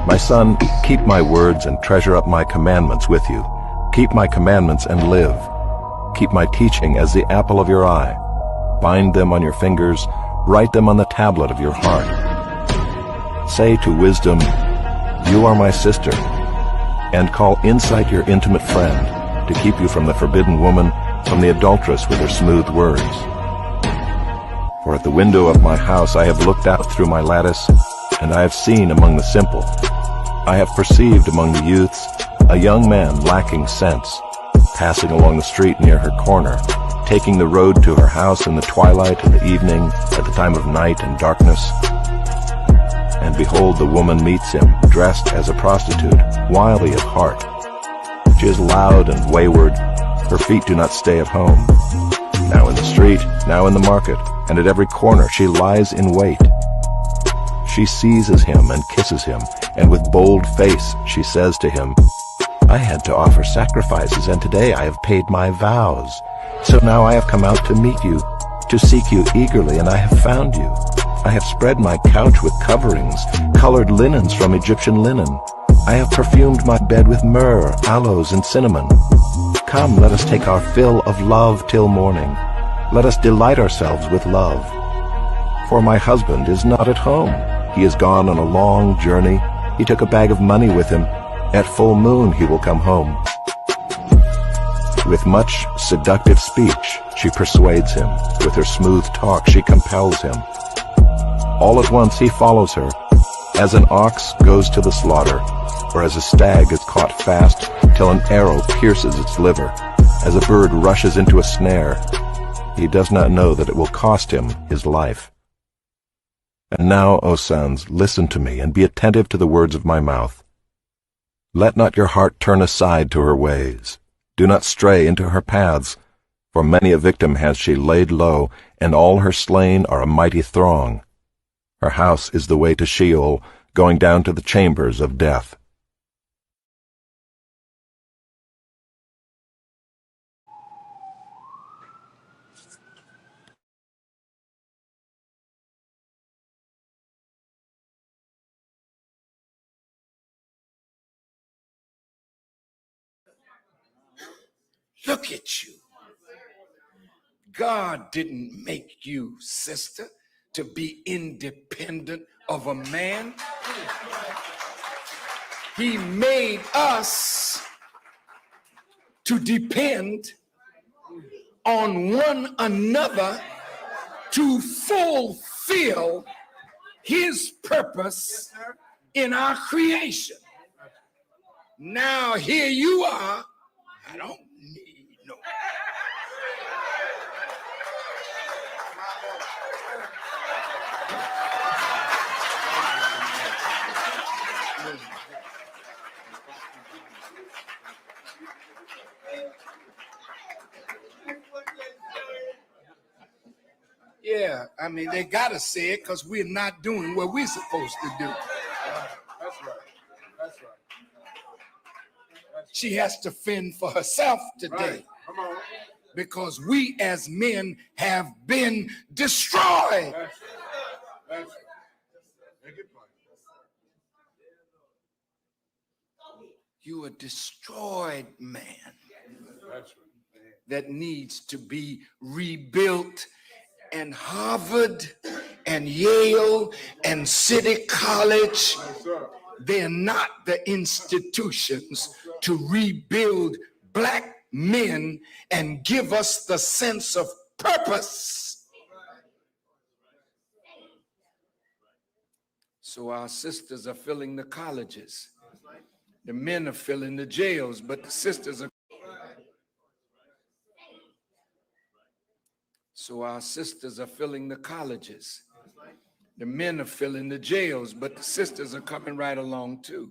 My son, keep my words and treasure up my commandments with you. Keep my commandments and live. Keep my teaching as the apple of your eye. Bind them on your fingers, write them on the tablet of your heart. Say to wisdom, you are my sister, and call insight your intimate friend, to keep you from the forbidden woman, from the adulteress with her smooth words. For at the window of my house I have looked out through my lattice, and I have seen among the simple. I have perceived among the youths a young man lacking sense, passing along the street near her corner, taking the road to her house in the twilight and the evening, at the time of night and darkness. And behold, the woman meets him, dressed as a prostitute, wily of heart. She is loud and wayward. Her feet do not stay at home. Now in the street, now in the market, and at every corner she lies in wait. She seizes him and kisses him, and with bold face she says to him, I had to offer sacrifices, and today I have paid my vows. So now I have come out to meet you, to seek you eagerly, and I have found you. I have spread my couch with coverings, colored linens from Egyptian linen. I have perfumed my bed with myrrh, aloes, and cinnamon. Come, let us take our fill of love till morning. Let us delight ourselves with love. For my husband is not at home. He is gone on a long journey. He took a bag of money with him. At full moon he will come home. With much seductive speech she persuades him. With her smooth talk she compels him. All at once he follows her, as an ox goes to the slaughter, or as a stag is caught fast till an arrow pierces its liver, as a bird rushes into a snare. He does not know that it will cost him his life. And now, O sons, listen to me, and be attentive to the words of my mouth. Let not your heart turn aside to her ways. Do not stray into her paths, for many a victim has she laid low, and all her slain are a mighty throng. Her house is the way to Sheol, going down to the chambers of death. Look at you. God didn't make you, sister, to be independent of a man. He made us to depend on one another to fulfill his purpose in our creation. Now here you are. I don't need no. Yeah, I mean, they gotta say it because we're not doing what we're supposed to do. That's right. That's right. She has to fend for herself today. Right. Come on. Because we as men have been destroyed. That's it. Make it plain. You a destroyed man That's right. that needs to be rebuilt. And Harvard and Yale and City College, they're not the institutions to rebuild black men and give us the sense of purpose. So our sisters are filling the colleges. The men are filling the jails, but the sisters are. So our sisters are filling the colleges. The men are filling the jails, but the sisters are coming right along too.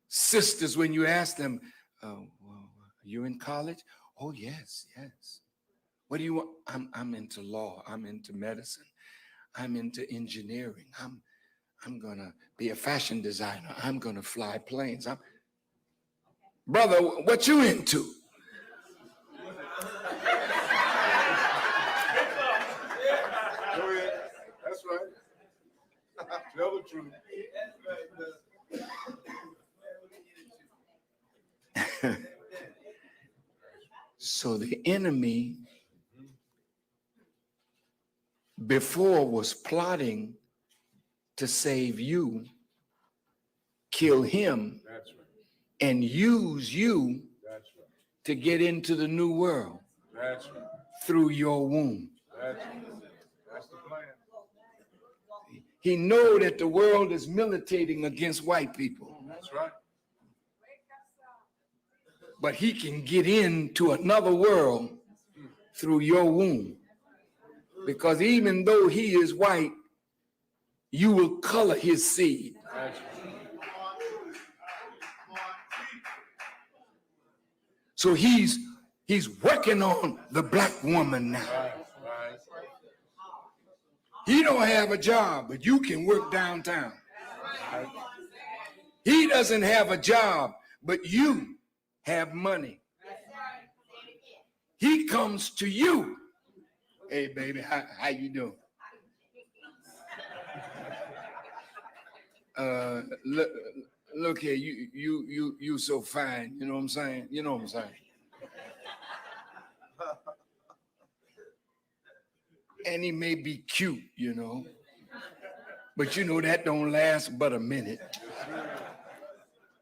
Sisters, when you ask them, well, are you in college? Oh, yes, yes. What do you want? I'm into law. I'm into medicine. I'm into engineering. I'm gonna be a fashion designer. I'm gonna fly planes. Brother, what you into? Go ahead. That's right. Tell the truth. So the enemy before was plotting to save you, kill him, That's right. and use you That's right. to get into the new world That's right. through your womb. That's right. That's the plan. He know that the world is militating against white people, That's right. but he can get into another world through your womb. Because even though he is white, you will color his seed. That's right. So he's working on the black woman now. Right. Right. He don't have a job, but you can work downtown. Right. He doesn't have a job, but you have money. He comes to you. Hey, baby, how you doing? Look here, you so fine. You know what I'm saying? You know what I'm saying? And he may be cute, you know, but you know that don't last but a minute.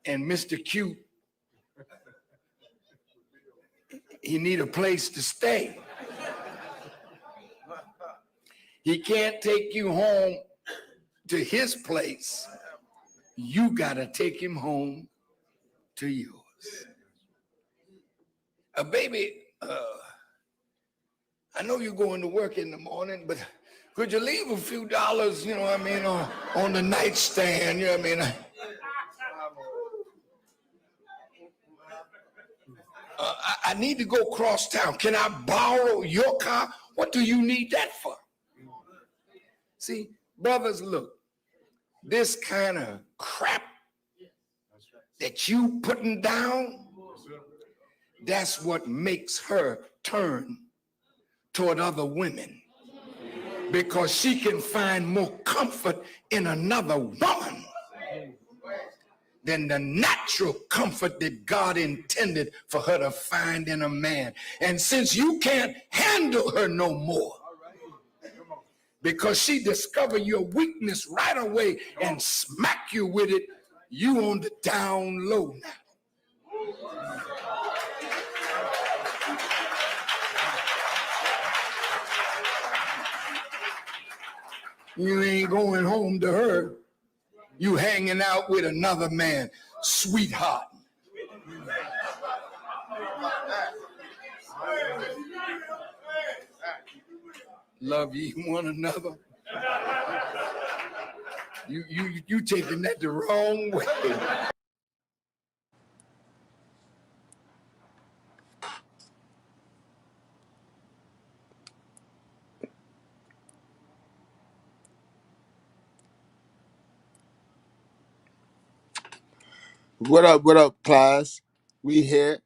And Mr. Cute, he need a place to stay. He can't take you home to his place. You gotta take him home to yours. Baby, I know you're going to work in the morning, but could you leave a few dollars, you know what I mean, on the nightstand, you know what I mean? I need to go cross town. Can I borrow your car? What do you need that for? See, brothers, look, this kind of crap that you putting down, that's what makes her turn toward other women, because she can find more comfort in another woman than the natural comfort that God intended for her to find in a man. And since you can't handle her no more, because she discovered your weakness right away and smack you with it, you on the down low now. You ain't going home to her. You hanging out with another man, sweetheart. Love ye one another. You taking that the wrong way. What up, class? We here.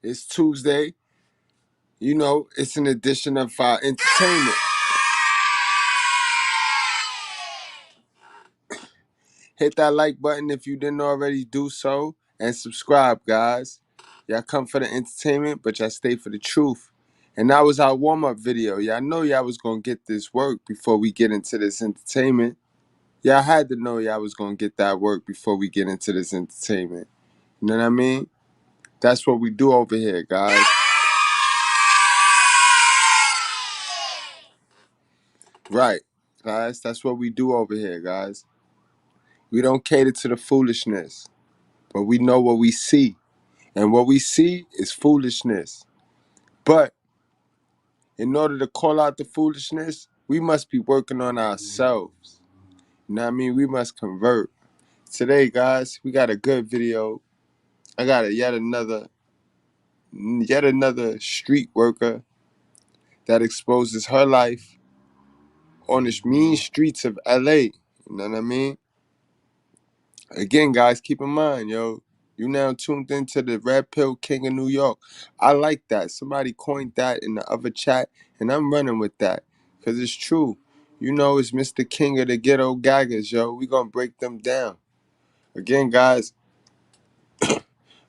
It's Tuesday. You know, it's an edition of our entertainment. Hit that like button if you didn't already do so, and subscribe, guys. Y'all come for the entertainment, but y'all stay for the truth. And that was our warm-up video. Y'all know y'all was going to get this work before we get into this entertainment. Y'all had to know y'all was going to get that work before we get into this entertainment. You know what I mean? That's what we do over here, guys. Right, guys. That's what we do over here, guys. We don't cater to the foolishness, but we know what we see. And what we see is foolishness. But in order to call out the foolishness, we must be working on ourselves. You know what I mean? We must convert. Today, guys, we got a good video. I got yet another street worker that exposes her life on the mean streets of LA. You know what I mean? Again, guys, keep in mind, yo, you now tuned into the Red Pill King of New York. I like that. Somebody coined that in the other chat, and I'm running with that because it's true. You know it's Mr. King of the Ghetto Gaggers, yo. We gonna break them down. Again, guys,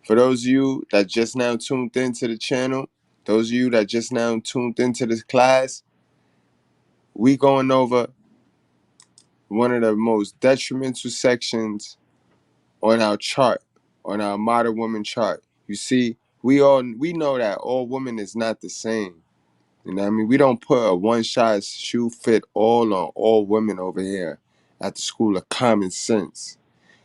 for those of you that just now tuned into the channel, those of you that just now tuned into this class, we going over one of the most detrimental sections on our chart, on our modern woman chart. You see, we know that all women is not the same. You know what I mean? We don't put a one-size shoe fit all on all women over here at the School of Common Sense.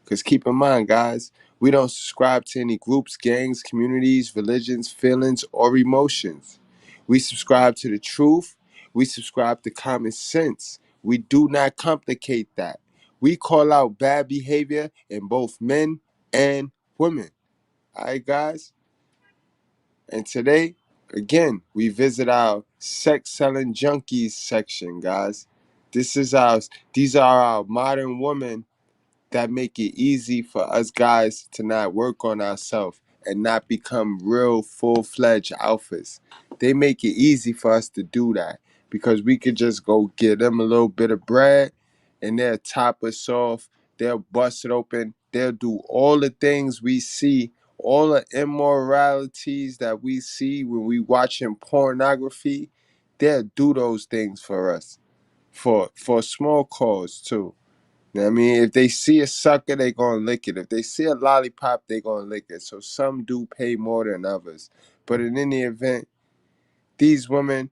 Because keep in mind, guys, we don't subscribe to any groups, gangs, communities, religions, feelings, or emotions. We subscribe to the truth. We subscribe to common sense. We do not complicate that. We call out bad behavior in both men and women. All right, guys? And today, again, we visit our sex selling junkies section, guys. These are our modern women that make it easy for us guys to not work on ourselves and not become real full-fledged alphas. They make it easy for us to do that because we could just go get them a little bit of bread and they'll top us off, they'll bust it open, they'll do all the things we see, all the immoralities that we see when we watching pornography. They'll do those things for us for a small cause too. You know what I mean? If they see a sucker, they gonna lick it. If they see a lollipop, they gonna lick it. So some do pay more than others. But in any event, these women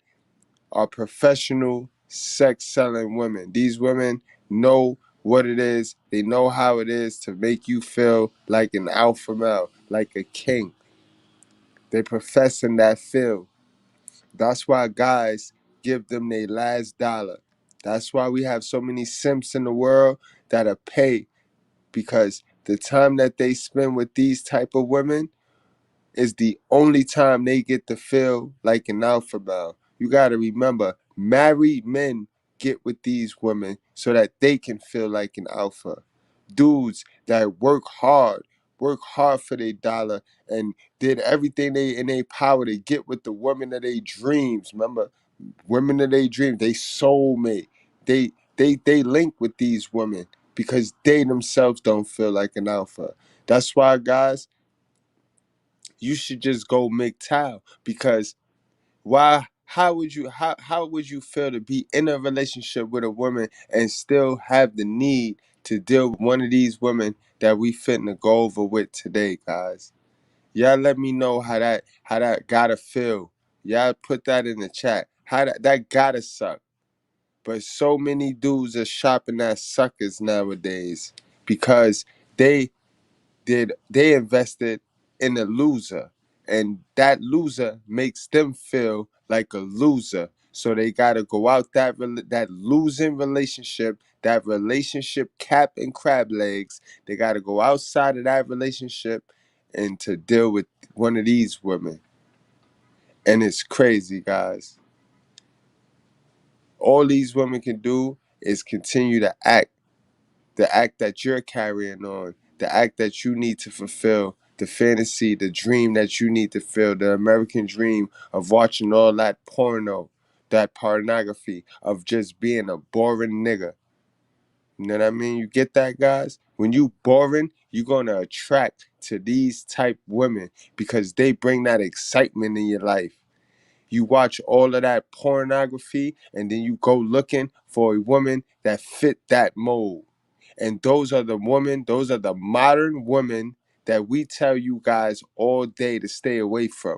are professional sex selling women. These women know what it is. They know how it is to make you feel like an alpha male, like a king. They profess in that field. That's why guys give them their last dollar. That's why we have so many simps in the world that'll pay, because the time that they spend with these type of women is the only time they get to feel like an alpha male. You got to remember, married men get with these women so that they can feel like an alpha. Dudes that work hard for their dollar and did everything they in their power to get with the woman of their dreams. Remember, women of their dreams, they soulmate. They link with these women because they themselves don't feel like an alpha. That's why, guys, you should just go MGTOW, because why? How would you feel to be in a relationship with a woman and still have the need to deal with one of these women that we finna go over with today, guys? Y'all let me know how that gotta feel. Y'all put that in the chat. How that gotta suck. But so many dudes are shopping at suckers nowadays because they they invested in a loser, and that loser makes them feel like a loser. So they gotta go out that losing relationship, that relationship cap and crab legs. They gotta go outside of that relationship and to deal with one of these women. And it's crazy, guys. All these women can do is continue to act, the act that you're carrying on, the act that you need to fulfill, the fantasy, the dream that you need to fill, the American dream of watching all that porno, that pornography, of just being a boring nigga. You know what I mean? You get that, guys? When you boring, you're gonna attract to these type women because they bring that excitement in your life. You watch all of that pornography and then you go looking for a woman that fit that mold. And those are the women, those are the modern women that we tell you guys all day to stay away from.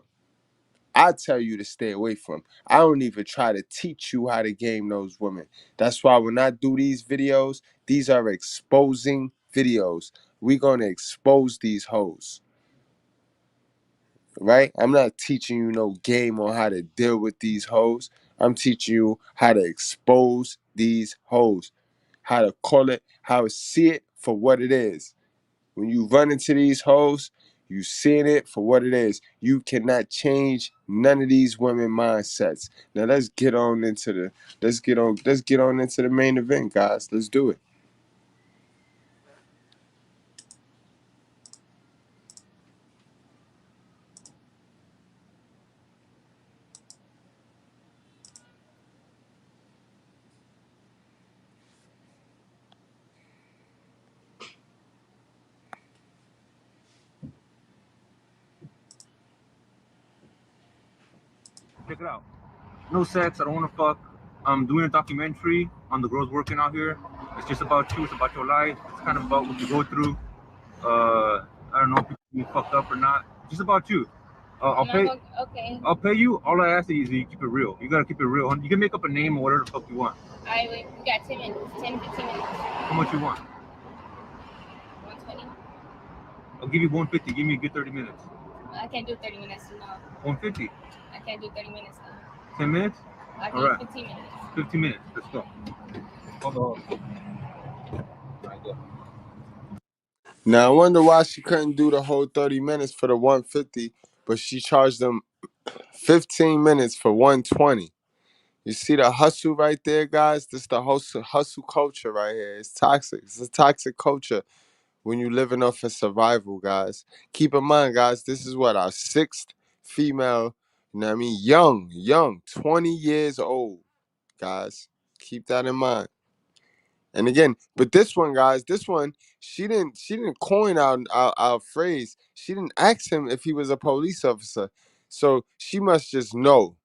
I tell you to stay away from. I don't even try to teach you how to game those women. That's why when I do these videos, these are exposing videos. We're going to expose these hoes, right? I'm not teaching you no game on how to deal with these hoes. I'm teaching you how to expose these hoes, how to call it, how to see it for what it is. When you run into these hoes, you seeing it for what it is. You cannot change none of these women mindsets. Now let's get on into the main event, guys. Let's do it. Check it out. No sex. I don't want to fuck. I'm doing a documentary on the girls working out here. It's just about you. It's about your life. It's kind of about what you go through. I don't know if you fucked up or not. Just about you. I'll pay. Okay. I'll pay you. All I ask is you keep it real. You gotta keep it real. You can make up a name or whatever the fuck you want. Alright, wait. We got 10 minutes. 10, 15 minutes. How much you want? 120. I'll give you 150. Give me a good 30 minutes. I can't do 30 minutes. No. 150. I can't do 30 minutes. No. 10 minutes? I can do 15 minutes. 15 minutes. Let's go. Hold on. Right, go. Now I wonder why she couldn't do the whole 30 minutes for the 150, but she charged them 15 minutes for 120. You see the hustle right there, guys? This is the hustle culture right here. It's toxic. It's a toxic culture when you're living off of survival, guys. Keep in mind, guys, this is what, our sixth female, you know what I mean? Young, 20 years old, guys. Keep that in mind. And again, but this one, guys, she didn't coin our phrase. She didn't ask him if he was a police officer. So she must just know.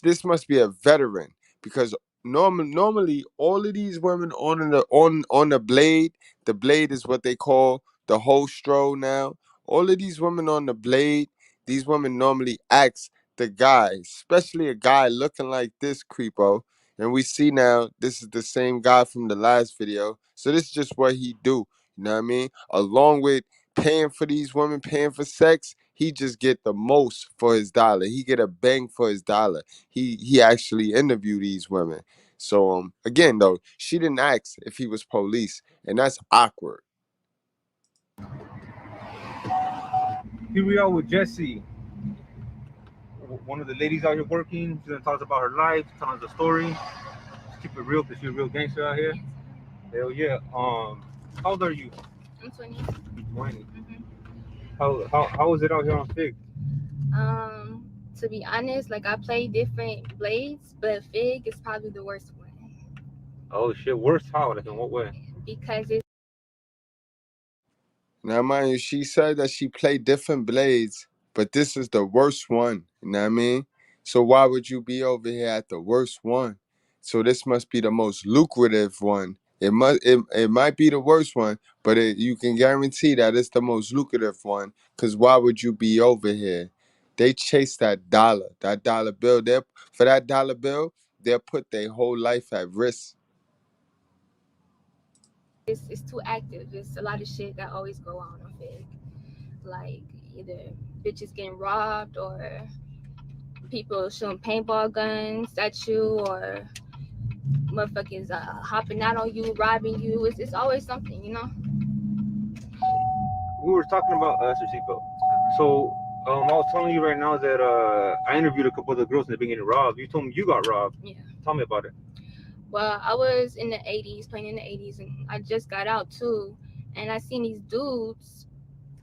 This must be a veteran, because normally all of these women on the blade is what they call the whole stroll now. All of these women on the blade, these women normally ask the guy, especially a guy looking like this creepo. And we see now this is the same guy from the last video. So this is just what he do. You know what I mean? Along with paying for these women, paying for sex, he just get the most for his dollar. He get a bang for his dollar. He actually interview these women. So again though, she didn't ask if he was police, and that's awkward. Here we are with Jessie, one of the ladies out here working. She's gonna tell us about her life, tell us the story. Just keep it real, because you're a real gangster out here. Hell yeah. How old are you? I'm 20. You're 20. How is it out here on Fig? To be honest, like I play different blades, but Fig is probably the worst one. Oh shit, worse how? Like in what way? Because it's Now mind you, she said that she played different blades, but this is the worst one. You know what I mean? So why would you be over here at the worst one? So this must be the most lucrative one. It might be the worst one, but you can guarantee that it's the most lucrative one. Cause why would you be over here? They chase that dollar bill. For that dollar bill, they'll put their whole life at risk. it's too active. It's a lot of shit that always go on Fig. Like either bitches getting robbed or people shooting paintball guns at you or motherfuckers hopping out on you, robbing you. It's always something, you know. We were talking about seatbelt. So I was telling you right now that I interviewed a couple of the girls and they've been getting robbed. You told me you got robbed. Yeah. Tell me about it. Well, I was in the 80s, playing in the 80s, and I just got out too. And I seen these dudes,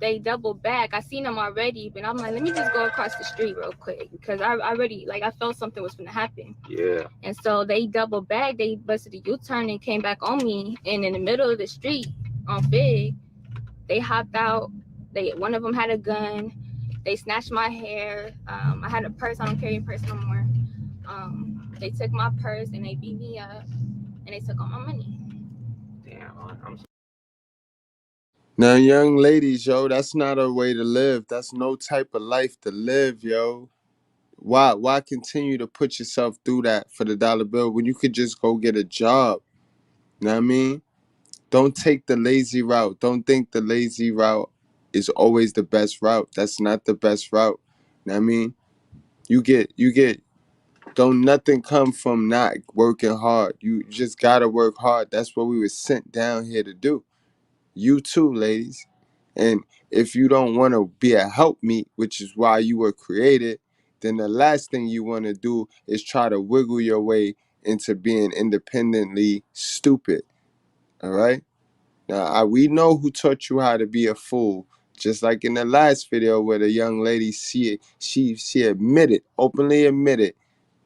they double back. I seen them already, but I'm like, let me just go across the street real quick because I already, like, I felt something was going to happen. Yeah. And so they double back, they busted a U-turn and came back on me. And in the middle of the street on Fig, they hopped out. One of them had a gun. They snatched my hair. I had a purse. I don't carry a purse no more. They took my purse and they beat me up and they took all my money. Damn, I'm sorry. Now, young ladies, yo, that's not a way to live. That's no type of life to live, yo. Why continue to put yourself through that for the dollar bill when you could just go get a job? You know what I mean? Don't take the lazy route. Don't think the lazy route is always the best route. That's not the best route. You know what I mean? Don't nothing come from not working hard. You just gotta work hard. That's what we were sent down here to do. You too, ladies. And if you don't want to be a helpmeet, which is why you were created, then the last thing you want to do is try to wiggle your way into being independently stupid. All right? Now, we know who taught you how to be a fool. Just like in the last video where the young lady, she openly admitted,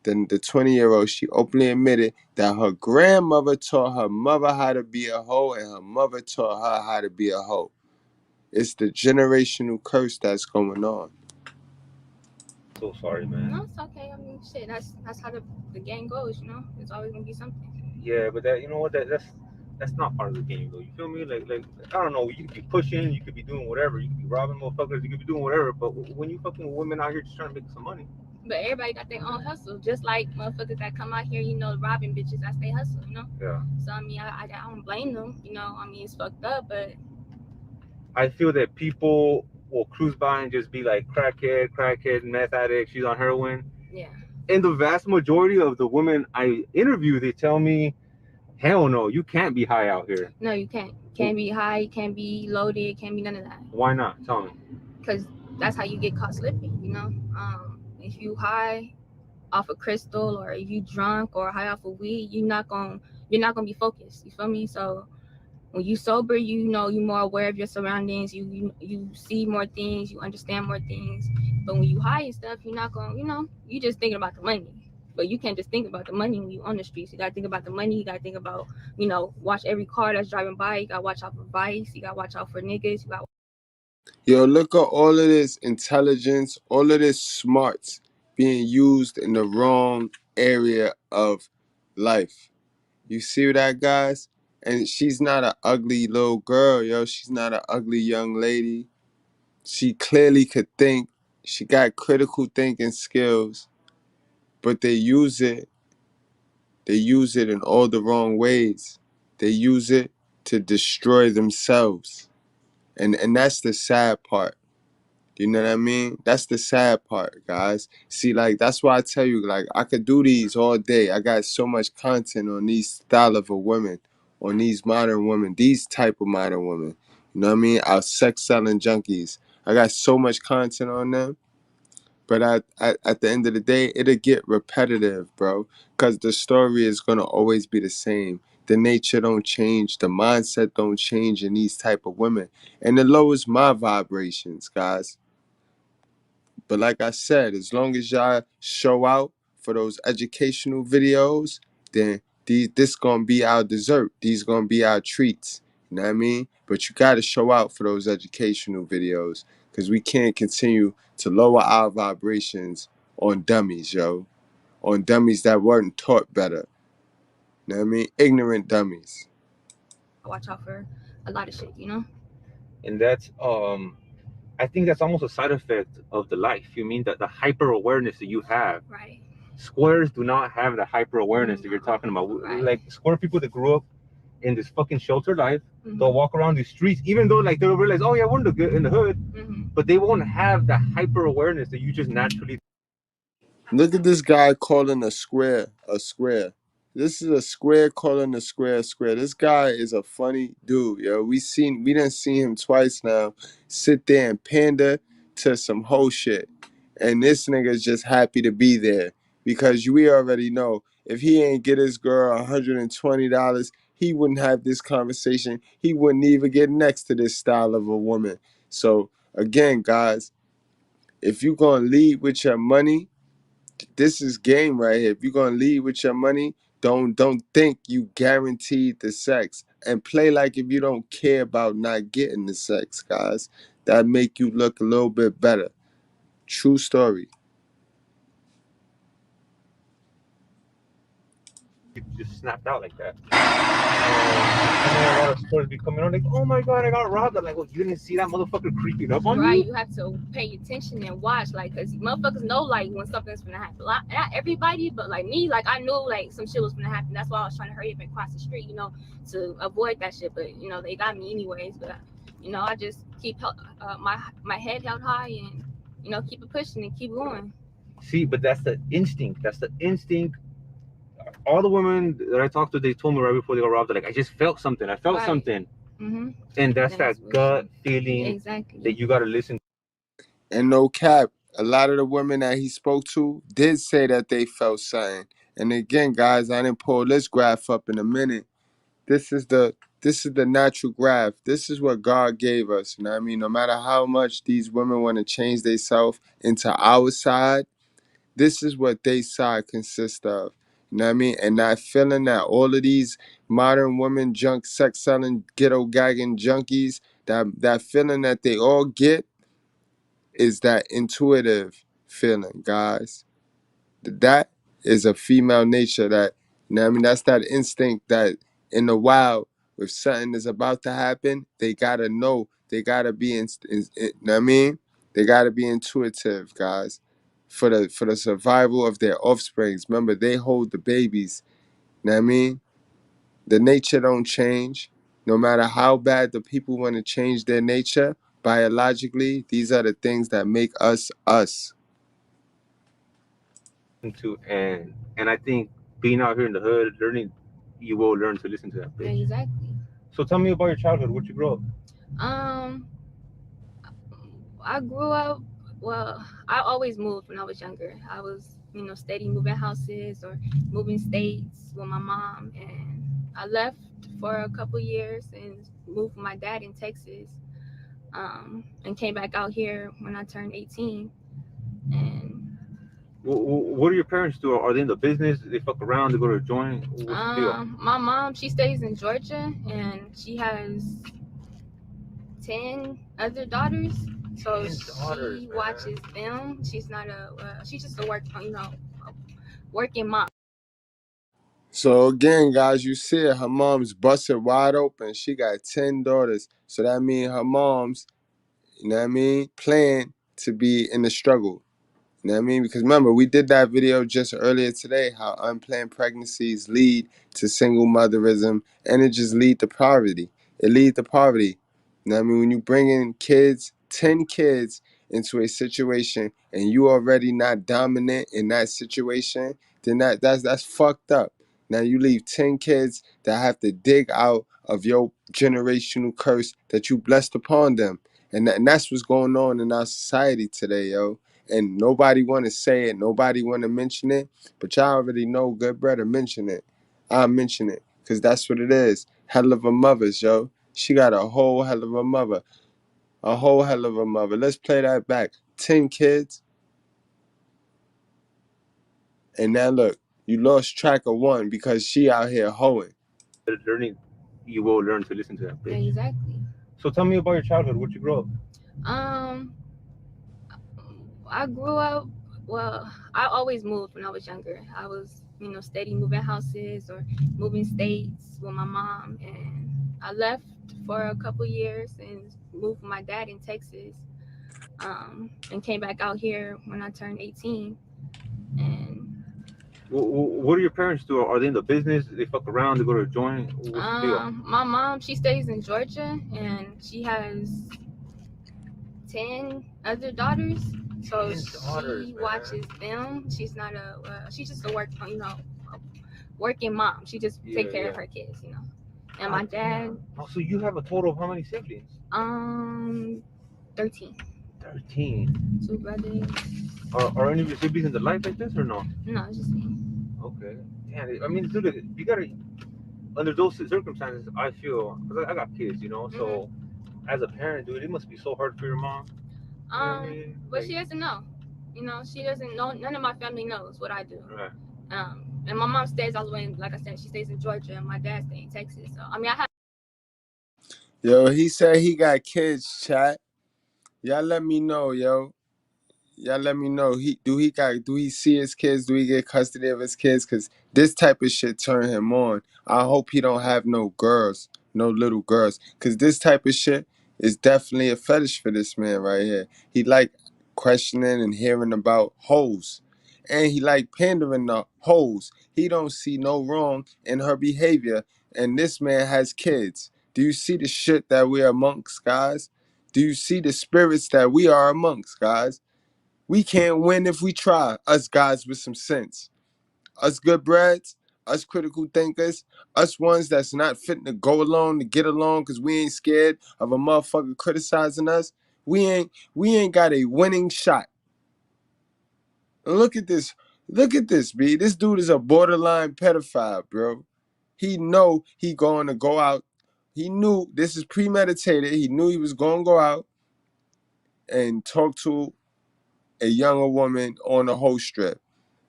then the 20-year-old, she openly admitted that her grandmother taught her mother how to be a hoe and her mother taught her how to be a hoe. It's the generational curse that's going on. So sorry, man. No, it's okay. I mean, shit, that's how the game goes. You know, it's always gonna be something. Yeah, but that, you know what, that's not part of the game though. You feel me? Like I don't know. You could be pushing, you could be doing whatever, you could be robbing motherfuckers, you could be doing whatever. But when you fucking with women out here just trying to make some money, But everybody got their own hustle, just like motherfuckers that come out here, you know, robbing bitches. That's their hustle, you know. yeah. So I mean, I don't blame them. You know, I mean, it's fucked up, but I feel that people will cruise by and just be like crackhead, meth addict. She's on heroin. yeah, And the vast majority of the women I interview, they tell me, hell no, you can't be high out here. no, you can't. Can't be high, you can't be loaded, can't be none of that. Why not? Tell me. Because that's how you get caught slipping. You know, if you high off a crystal, or if you drunk or high off of weed, you're not gonna be focused. You feel me? So when you sober, you know, you're more aware of your surroundings. You see more things, you understand more things. But when you high and stuff, you're not gonna, you know, you just thinking about the money. But you can't just think about the money when you on the streets. You gotta think about the money. You gotta think about, you know, watch every car that's driving by. You gotta watch out for vice. You gotta watch out for niggas. You gotta. Yo, look at all of this intelligence, all of this smarts being used in the wrong area of life. You see that, guys? And she's not an ugly little girl, yo. She's not an ugly young lady. She clearly could think. She got critical thinking skills, but they use it. They use it in all the wrong ways. They use it to destroy themselves. And that's the sad part. You know what I mean? That's the sad part, guys. See, like, that's why I tell you, like, I could do these all day. I got so much content on these style of a women, on these modern women, these type of modern women. You know what I mean? Our sex selling junkies. I got so much content on them. But at the end of the day, it'll get repetitive, bro. Because the story is going to always be the same. The nature don't change. The mindset don't change in these type of women. And it lowers my vibrations, guys. But like I said, as long as y'all show out for those educational videos, then this gonna be our dessert. These gonna be our treats. You know what I mean? But you gotta show out for those educational videos, because we can't continue to lower our vibrations on dummies, yo. On dummies that weren't taught better. You know what I mean? Ignorant dummies. Watch out for a lot of shit, you know. And that's I think that's almost a side effect of the life. You mean that the hyper awareness that you have. Right. Squares do not have the hyper awareness that you're talking about. Right. Like square people that grew up in this fucking sheltered life, they'll walk around these streets, even though like they'll realize, oh yeah, we're in the hood, but they won't have the hyper awareness that you just naturally. Look at this guy calling a square a square. This is a square calling a square a square. This guy is a funny dude, yo. We done seen him twice now sit there and pander to some whole shit. And this nigga's just happy to be there. Because we already know if he ain't get his girl $120, he wouldn't have this conversation. He wouldn't even get next to this style of a woman. So again, guys, if you gonna lead with your money, this is game right here. If you're gonna lead with your money, don't think you guaranteed the sex, and play like if you don't care about not getting the sex, guys. That make you look a little bit better. True story. People just snapped out like that. And then a lot of stores be coming on like, oh my god, I got robbed. I'm like, well, you didn't see that motherfucker creeping up on you? Right, you have to pay attention and watch, like, because motherfuckers know, like, when something's gonna happen. Not everybody, but, like, me, like, I knew, like, some shit was gonna happen. That's why I was trying to hurry up and cross the street, you know, to avoid that shit. But, you know, they got me anyways. But, you know, I just keep my head held high and, you know, keep it pushing and keep going. See, but that's the instinct. That's the instinct. All the women that I talked to, they told me right before they got robbed, like, I just felt something. I felt something. And that's that gut feeling that you got to listen to. And no cap, a lot of the women that he spoke to did say that they felt something. And again, guys, I didn't pull this graph up in a minute. This is the natural graph. This is what God gave us. You know what I mean? No matter how much these women want to change themselves into our side, this is what they side consists of. You know what I mean? And that feeling that all of these modern women, junk, sex selling, ghetto gagging junkies, that feeling that they all get is that intuitive feeling, guys. That is a female nature that, you know what I mean? That's that instinct that in the wild, if something is about to happen, they gotta know. They gotta be you know what I mean? They gotta be intuitive, guys. For the survival of their offsprings. Remember, they hold the babies. You know what I mean? The nature don't change. No matter how bad the people want to change their nature, biologically, these are the things that make us us. To and I think being out here in the hood, learning, you will learn to listen to that bitch. Exactly. So tell me about your childhood. Where'd you grow up? Um, I grew up. Well, I always moved when I was younger. I was, steady moving houses or moving states with my mom, and I left for a couple years and moved with my dad in Texas. And came back out here when I turned 18. And What do your parents do? Are they in the business? They fuck around? They go to a joint? What's the deal? my mom, she stays in Georgia, and she has 10 other daughters. So 10 daughters, she man. watches them. She's not she's just a working mom. So again, guys, you see it, her mom's busted wide open. She got 10 daughters. So that means her mom's, you know what I mean, plan to be in the struggle. You know what I mean? Because remember, we did that video just earlier today, how unplanned pregnancies lead to single motherism, and it just lead to poverty. It lead to poverty. You know what I mean? When you bring in kids, 10 kids into a situation, and you already not dominant in that situation, then that's fucked up. Now you leave 10 kids that have to dig out of your generational curse that you blessed upon them. And that's what's going on in our society today, yo. And nobody want to say it, nobody want to mention it, but y'all already know Good Brother mention it. I mention it because that's what it is. Hell of a mother's, yo. She got a whole hell of a mother, a whole hell of a mother. Let's play that back. 10 kids, and now look, you lost track of one because she out here hoeing. Learning, you will learn to listen to that bitch. Exactly. So tell me about your childhood. Where'd you grow up? I grew up. Well, I always moved when I was younger. I was, steady moving houses or moving states with my mom, and I left for a couple years and moved with my dad in Texas. And came back out here when I turned 18. And What do your parents do? Are they in the business? They fuck around? They go to a joint? What's the deal? my mom, she stays in Georgia, and she has 10 other daughters. So 10 daughters, she man. watches them. She's not she's just a working mom. She just take care of her kids. And my dad. Oh, so you have a total of how many siblings? 13. 13. 2 brothers. Are any of your siblings in the life like this or no? No, it's just me. Okay. Damn, I mean, dude, you gotta, under those circumstances, I feel, because I got kids, so as a parent, dude, it must be so hard for your mom. But she doesn't know. She doesn't know. None of my family knows what I do. Right. And my mom stays all the way, like I said, she stays in Georgia, and my dad stays in Texas. So, I have. Yo, he said he got kids, chat. Y'all let me know, yo. Y'all let me know. Do he see his kids? Do he get custody of his kids? Cause this type of shit turn him on. I hope he don't have no girls, no little girls. Cause this type of shit is definitely a fetish for this man right here. He like questioning and hearing about hoes. And he like pandering to hoes. He don't see no wrong in her behavior. And this man has kids. Do you see the shit that we are amongst, guys? Do you see the spirits that we are amongst, guys? We can't win if we try, us guys with some sense. Us good breads, us critical thinkers, us ones that's not fitting to go along, to get along, because we ain't scared of a motherfucker criticizing us. We ain't got a winning shot. And look at this, B. This dude is a borderline pedophile, bro. He know he going to go out. He knew this is premeditated. He knew he was going to go out and talk to a younger woman on a whole strip.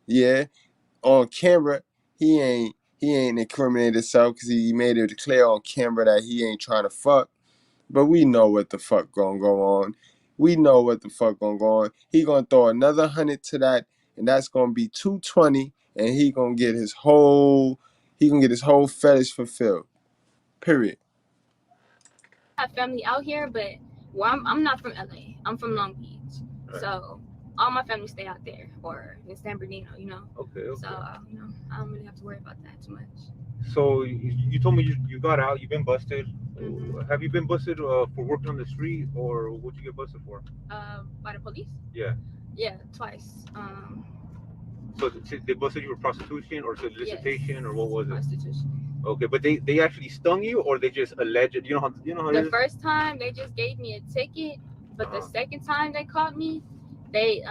Yeah, on camera, he ain't incriminated himself because he made it clear on camera that he ain't trying to fuck. But we know what the fuck gonna go on. We know what the fuck gonna go on. He gonna throw another 100 to that, and that's gonna be 220, and he gonna get his whole fetish fulfilled. Period. I have family out here, but I'm not from LA. I'm from Long Beach, so all my family stay out there or in San Bernardino, you know. Okay. So you know, I don't really have to worry about that too much. So you told me you got out. You've been busted. Mhm. Have you been busted for working on the street, or what'd you get busted for? By the police? Yeah. Yeah, twice. So they busted you for prostitution or solicitation, Yes, or what was it? prostitution. Okay, but they actually stung you, or they just alleged? You know how it The is? first time they just gave me a ticket, but the second time they caught me, they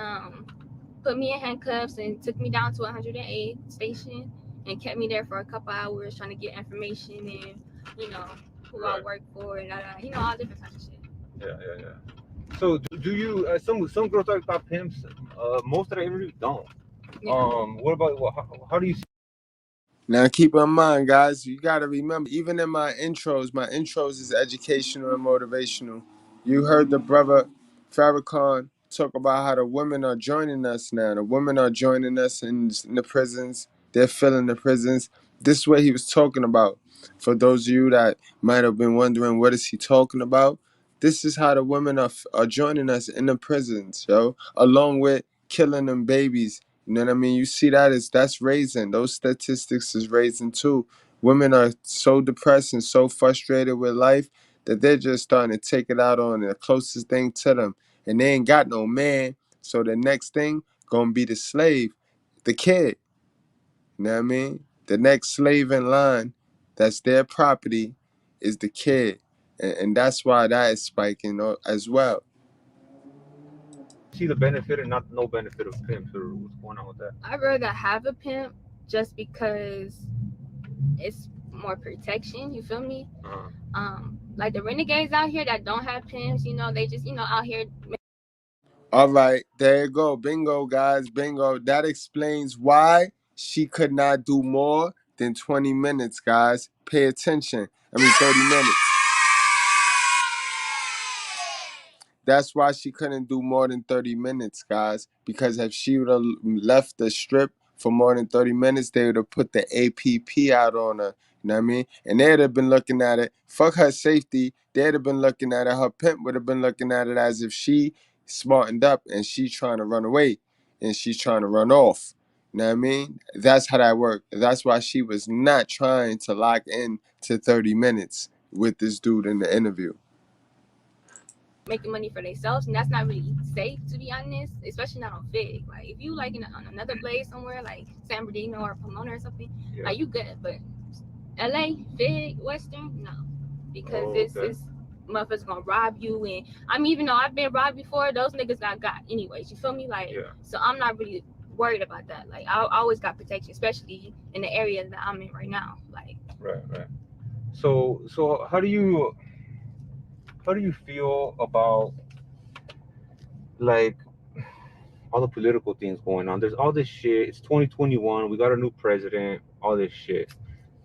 put me in handcuffs and took me down to 108 station and kept me there for a couple hours trying to get information and you know who I work for and you know all different types of shit. Yeah. So do you? Some girls that got pimps. Most that I interview don't. Yeah. What about how do you? Now keep in mind, guys, you gotta remember, even in my intros is educational and motivational. You heard the brother Farrakhan talk about how the women are joining us now. The women are joining us in the prisons. They're filling the prisons. This is what he was talking about. For those of you that might have been wondering what is he talking about, this is how the women are joining us in the prisons, yo, along with killing them babies. You know what I mean? You see that's raising. Those statistics is raising too. Women are so depressed and so frustrated with life that they're just starting to take it out on the closest thing to them. And they ain't got no man. So the next thing gonna be the slave, the kid. You know what I mean? The next slave in line, that's their property, is the kid. And that's why that is spiking as well. See the benefit and not no benefit of pimps, or what's going on with that? I'd rather have a pimp just because it's more protection. You feel me? Like the renegades out here that don't have pimps, you know, they just out here. All right, there you go. Bingo, guys. Bingo. That explains why she could not do more than 20 minutes, guys. Pay attention. 30 minutes. That's why she couldn't do more than 30 minutes, guys. Because if she would have left the strip for more than 30 minutes, they would have put the APP out on her. You know what I mean? And they'd have been looking at it. Fuck her safety. They'd have been looking at it. Her pimp would have been looking at it as if she smartened up and she's trying to run away and she's trying to run off. You know what I mean? That's how that worked. That's why she was not trying to lock in to 30 minutes with this dude in the interview. Making money for themselves, and that's not really safe, to be honest, especially not on Fig. Like if you like on another place somewhere like San Bernardino or Pomona or something, like you good, but LA, Fig, Western, no, because this motherfuckers gonna rob you. And I mean, even though I've been robbed before, those niggas got anyways, you feel me? Like so I'm not really worried about that. Like I always got protection, especially in the area that I'm in right now. Like right. So how do you feel about like all the political things going on? There's all this shit. It's 2021. We got a new president. All this shit.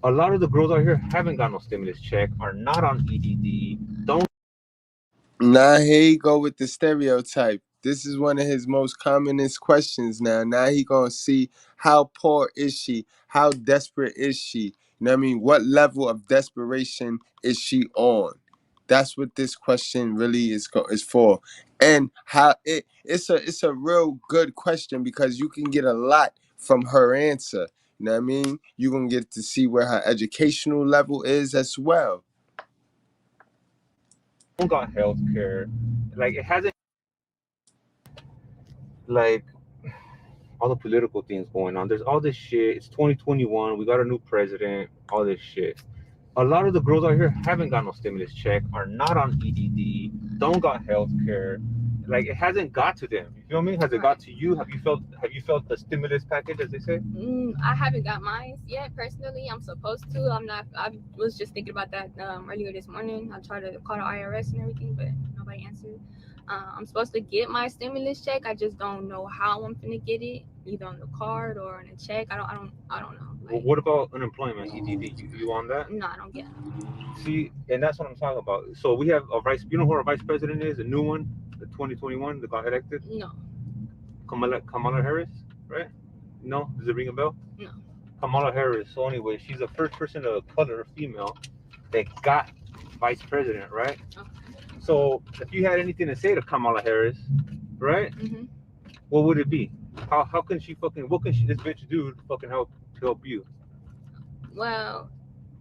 A lot of the girls out here haven't got no stimulus check, are not on EDD, don't. Now here you go with the stereotype. This is one of his most commonest questions now. Now he gonna see how poor is she? How desperate is she? You know what I mean? What level of desperation is she on? That's what this question really is for. And how it's a real good question because you can get a lot from her answer. You know what I mean? You're gonna get to see where her educational level is as well. Got health care. Like it hasn't, like all the political things going on. There's all this shit. It's 2021. We got a new president. All this shit. A lot of the girls out here haven't got no stimulus check, are not on EDD, don't got health care. Like it hasn't got to them. You feel me? Has it got to you? Have you felt the stimulus package, as they say? I haven't got mine yet personally. I'm supposed to. I'm not. I was just thinking about that earlier this morning. I tried to call the IRS and everything, but nobody answered. I'm supposed to get my stimulus check. I just don't know how I'm gonna get it, either on the card or on a check. I don't know. Like, What about unemployment, EDD? You on that? no, I don't get it. See, and that's what I'm talking about. So we have a vice. You know who our vice president is? A new one, the 2021 that got elected. No, Kamala Harris, right? No, does it ring a bell? no. Kamala Harris. So anyway, she's the first person of color, female, that got vice president, right? Okay. So if you had anything to say to Kamala Harris, right? Mm-hmm. What would it be? How can she fucking, what can this bitch do to fucking help you? Well,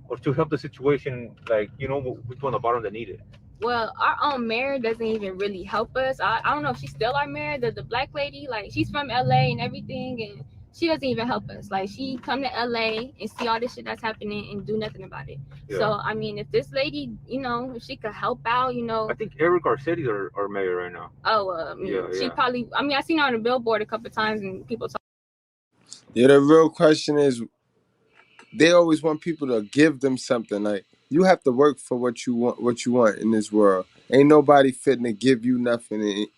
Or to help the situation, like, you know, we on the bottom that need it. Well, our own mayor doesn't even really help us. I don't know if she's still our mayor, the black lady. Like, she's from LA and everything, and she doesn't even help us. Like, she come to LA and see all this shit that's happening and do nothing about it. Yeah. So, I mean, if this lady, you know, if she could help out, you know. I think Eric Garcetti's our mayor right now. Oh, she probably, I mean, I seen her on the billboard a couple of times and people talk. Yeah, the real question is, they always want people to give them something. Like, you have to work for what you want in this world. Ain't nobody fitting to give you nothing,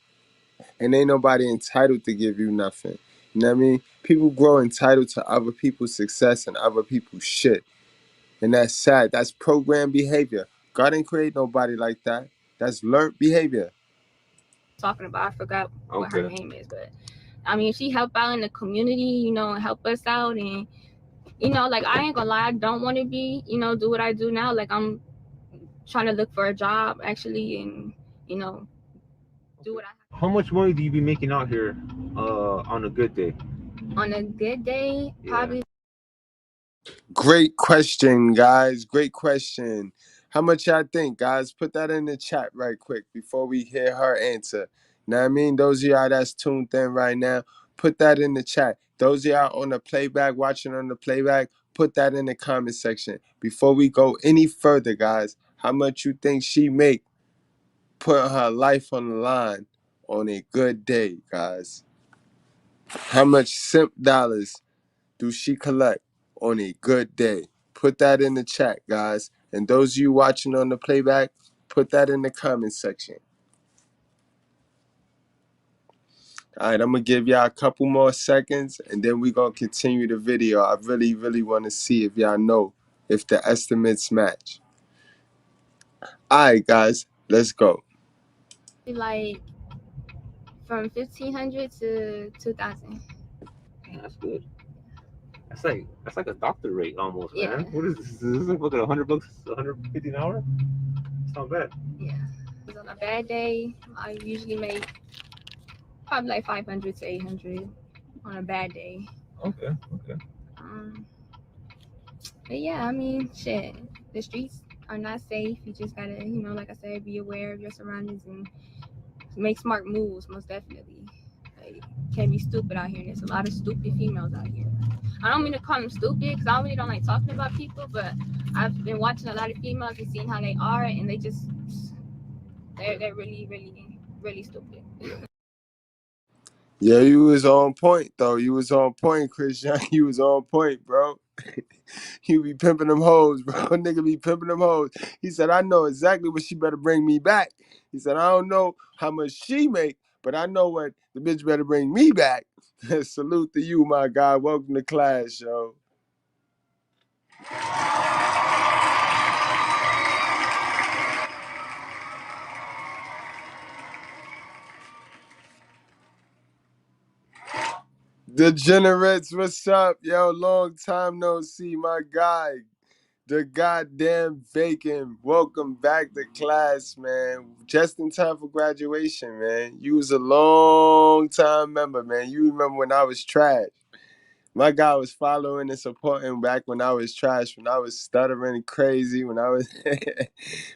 and ain't nobody entitled to give you nothing. You know what I mean? People grow entitled to other people's success and other people's shit. And that's sad. That's programmed behavior. God didn't create nobody like that. That's learned behavior. Talking about, I forgot what her name is, but I mean, she help out in the community, you know, and help us out. And, you know, like, I ain't gonna lie, I don't want to be, you know, do what I do now. Like, I'm trying to look for a job, actually, and, you know, do what I have. How much money do you be making out here on a good day? On a good day, probably. Great question, guys. Great question. How much y'all think, guys? Put that in the chat right quick before we hear her answer. Know what I mean? Those of y'all that's tuned in right now, put that in the chat. Those of y'all on the playback, watching on the playback, put that in the comment section. Before we go any further, guys, how much you think she make putting her life on the line on a good day, guys? How much simp dollars do she collect on a good day? Put that in the chat, guys. And those of you watching on the playback, put that in the comment section. All right, I'm going to give y'all a couple more seconds, and then we're going to continue the video. I really, really want to see if y'all know if the estimates match. All right, guys, let's go. Like, from 1,500 to 2,000. Yeah, that's good. That's like a doctor rate almost, man. Yeah. What is this? Is this like $100, $150 an hour? It's not bad. Yeah. On a bad day, I usually make probably like 500 to 800 on a bad day. Okay. But yeah, I mean, shit, the streets are not safe. You just gotta, you know, like I said, be aware of your surroundings and make smart moves, most definitely. Like, can't be stupid out here. There's a lot of stupid females out here. I don't mean to call them stupid, because I really don't like talking about people, but I've been watching a lot of females and seeing how they are, and they just, they're really, really, really stupid. Yeah, you was on point, though. You was on point, Chris Young. You was on point, bro. You be pimping them hoes, bro. Nigga be pimping them hoes. He said, I know exactly what she better bring me back. He said, I don't know how much she make, but I know what the bitch better bring me back. Salute to you, my guy. Welcome to class, yo. Degenerates, what's up? Yo, long time no see, my guy. The goddamn Bacon. Welcome back to class, man. Just in time for graduation, man. You was a long time member, man. You remember when I was trash. My guy was following and supporting back when I was trash, when I was stuttering crazy, when I was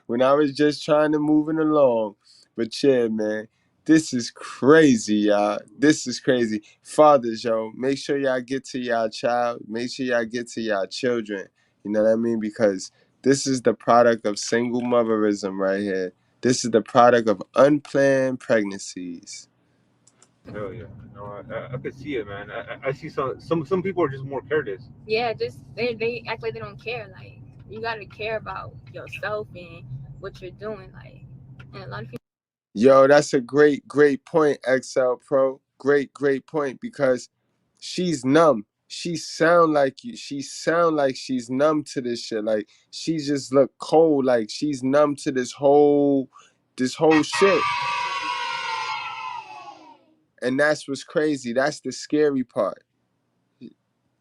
when I was just trying to move it along. But yeah, man, this is crazy, y'all. This is crazy. Fathers, yo, make sure y'all get to y'all child. Make sure y'all get to y'all children. You know what I mean? Because this is the product of single motherism right here. This is the product of unplanned pregnancies. Hell yeah. No, I could see it, man. I see some people are just more careless. Yeah, just they act like they don't care. Like, you gotta care about yourself and what you're doing. Like, and a lot of people Yo, that's a great point, XL Pro. Great point because she's numb. She sound like you. She sound like she's numb to this shit. Like she just look cold. Like she's numb to this whole shit. And that's what's crazy. That's the scary part.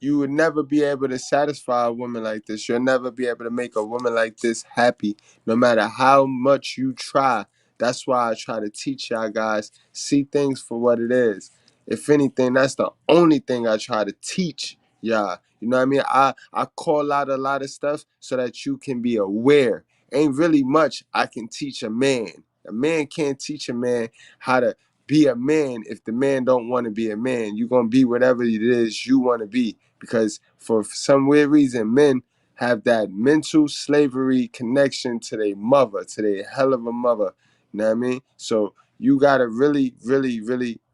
You would never be able to satisfy a woman like this. You'll never be able to make a woman like this happy, no matter how much you try. That's why I try to teach y'all guys, see things for what it is. If anything, that's the only thing I try to teach y'all. You know what I mean? I call out a lot of stuff so that you can be aware. Ain't really much I can teach a man. A man can't teach a man how to be a man if the man don't want to be a man. You're going to be whatever it is you want to be because for some weird reason, men have that mental slavery connection to their mother, to their hell of a mother. You know what I mean? So you gotta really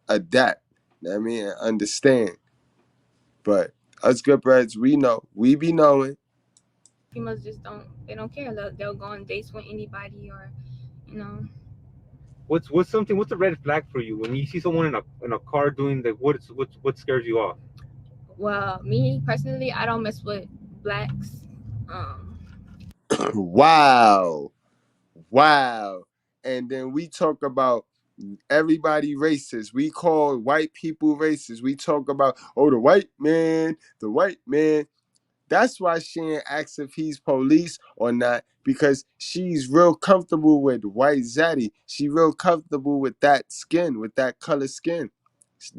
adapt. You know what I mean? And understand. But us good breads, we know. We be knowing. Females just don't care. They'll go on dates with anybody, or you know. What's a red flag for you when you see someone in a car doing the what scares you off? Well, me personally, I don't mess with blacks. Um, Wow. Wow. And then we talk about everybody racist. We call white people racist. We talk about, oh, the white man, the white man. That's why she ain't asks if he's police or not, because she's real comfortable with white zaddy. She real comfortable with that skin, with that color skin.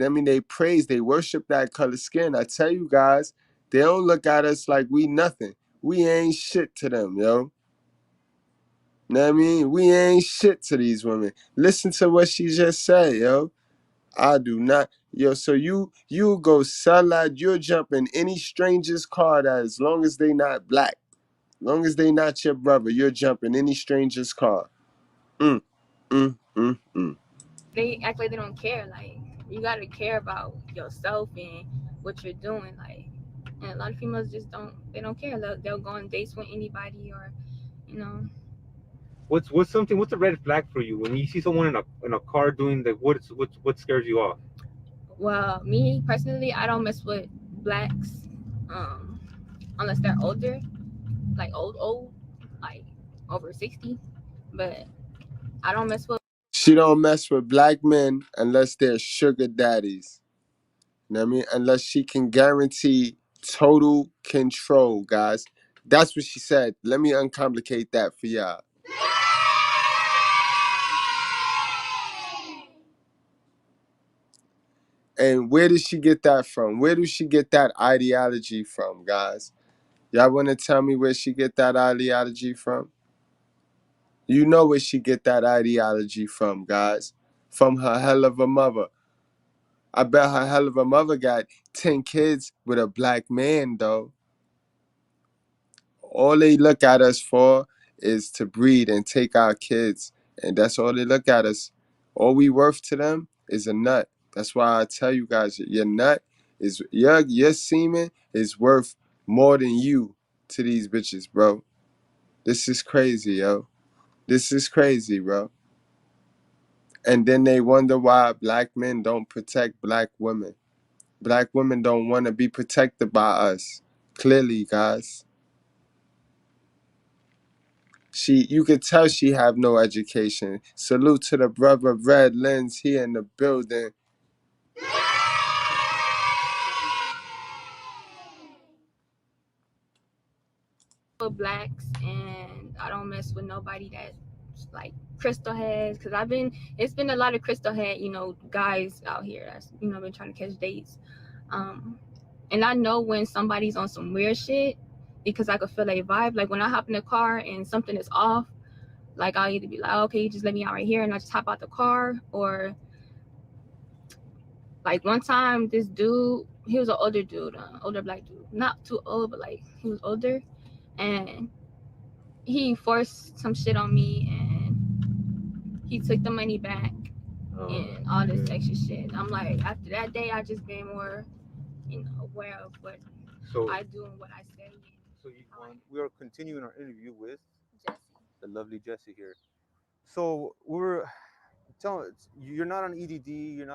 I mean, they praise, they worship that color skin. I tell you guys, they don't look at us like we nothing. We ain't shit to them, yo. Know what I mean? We ain't shit to these women. Listen to what she just said, yo. I do not. Yo, so you go sell out, you'll jump in any stranger's car that as long as they not black, long as they not your brother, you'll jump in any stranger's car. Mm, mm. they act like they don't care. Like you gotta care about yourself and what you're doing. Like, and a lot of females just don't. They don't care. They'll go on dates with anybody, or you know. What's a red flag for you when you see someone in a car doing the what scares you off? Well, me personally, I don't mess with blacks, um, unless they're older, like old, like over 60. But I don't mess with. She don't mess with black men unless they're sugar daddies. You know what I mean? Unless she can guarantee total control, guys. That's what she said. Let me uncomplicate that for y'all. And where did she get that from? Where does she get that ideology from, guys? Y'all want to tell me where she get that ideology from? You know where she get that ideology from, guys. From her hell of a mother. I bet her hell of a mother got 10 kids with a black man, though. All they look at us for is to breed and take our kids. And that's all they look at us. All we worth to them is a nut. That's why I tell you guys, your nut is your semen is worth more than you to these bitches, bro. This is crazy, yo. This is crazy, bro. And then they wonder why black men don't protect black women. Black women don't want to be protected by us. Clearly, guys. You could tell she have no education. Salute to the brother Red Lens here in the building. Blacks, and I don't mess with nobody that's like crystal heads, because it's been a lot of crystal head, guys out here that's been trying to catch dates. And I know when somebody's on some weird shit because I could feel a vibe. Like when I hop in the car and something is off, like I'll either be like, okay, you just let me out right here, and I just hop out the car. Or like one time, this dude, he was an older dude, older black dude, not too old, but like he was older, and he forced some shit on me, and he took the money back and all this extra shit. I'm like, after that day, I just been more, aware of what I do and what I say. So we are continuing our interview with Jesse. the lovely Jessie here. So we're you're not on EDD. You